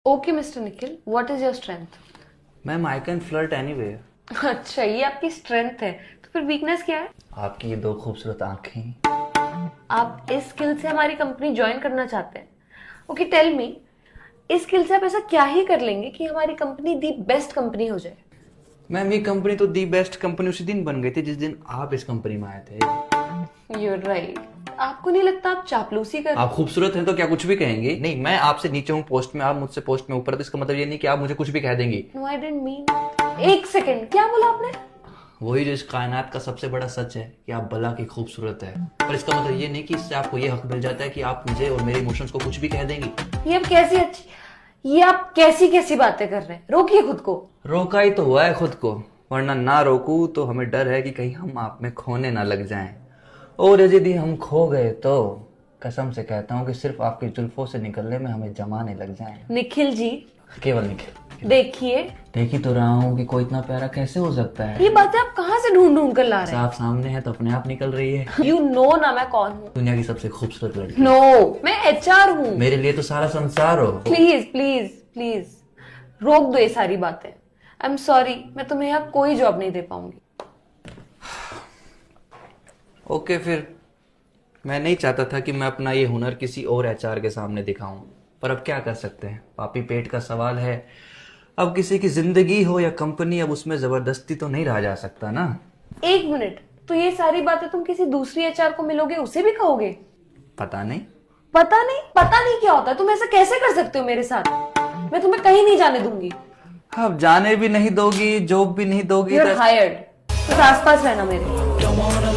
Okay mister Nikhil, what is your strength? Ma'am I can flirt anyway. अच्छा, ये आपकी strength है, तो फिर वीकनेस क्या है? आपकी ये दो खूबसूरत आंखें। आप इस स्किल से हमारी कंपनी ज्वाइन करना चाहते हैं? ओके टेल मी, इस स्किल से आप ऐसा क्या ही कर लेंगे कि हमारी कंपनी दी बेस्ट कंपनी हो जाए? मैम ये कंपनी तो दी बेस्ट कंपनी उसी दिन बन गई थी जिस दिन आप इस कंपनी में आए थे। You're right. आपको नहीं लगता आप चापलूसी कर? आप खूबसूरत हैं तो क्या कुछ भी कहेंगे? नहीं, मैं आपसे नीचे हूँ पोस्ट में, आप मुझसे पोस्ट में ऊपर, तो इसका मतलब ये नहीं कि आप मुझे कुछ भी कह देंगी। No I didn't mean. एक सेकेंड, क्या बोला आपने? वही जो इस कायनात का सबसे बड़ा सच है कि आप भला की खूबसूरत है, पर इसका मतलब ये नहीं कि इससे आपको ये हक मिल जाता है कि आप मुझे और मेरे इमोशंस को कुछ भी कह देंगी। ये आप कैसी कैसी बातें कर रहे हैं? रोकिए खुद को। रोका ही तो हुआ है खुद को, वरना ना रोकूं तो हमें डर है कि कहीं हम आप में खोने ना लग जाएं, और यदि हम खो गए तो कसम से कहता हूँ कि सिर्फ आपकी जुल्फों से निकलने में हमें जमाने लग जाएं। निखिल जी, केवल निखिल। देखिए, देख ही तो रहा हूँ कि कोई इतना प्यारा कैसे हो सकता है। ये बातें आप कहाँ से ढूंढ ढूंढ कर ला रहे हैं? साफ सामने है तो अपने आप निकल रही है। यू नो ना मैं कौन हूँ? दुनिया की सबसे खूबसूरत लड़की। नो, मैं HR हूँ। मेरे लिए तो सारा संसार हो। प्लीज प्लीज प्लीज रोक दो ये सारी बातें। आई एम सॉरी, मैं तुम्हें यहाँ कोई जॉब नहीं दे पाऊंगी। ओके फिर, मैं नहीं चाहता था कि मैं अपना ये हुनर किसी और HR के सामने दिखाऊं, पर अब क्या कर सकते हैं, पापी पेट का सवाल है। अब किसी की जिंदगी हो या कंपनी, अब उसमें जबरदस्ती तो नहीं रहा जा सकता ना। एक मिनट, तो ये सारी बातें तुम किसी दूसरी HR को मिलोगे उसे भी कहोगे? पता नहीं। पता नहीं क्या होता है? तुम ऐसा कैसे कर सकते हो मेरे साथ? मैं तुम्हें कहीं नहीं जाने दूंगी। अब जाने भी नहीं दोगी, जॉब भी नहीं दोगी। You're hired। बस आसपास रहना मेरे।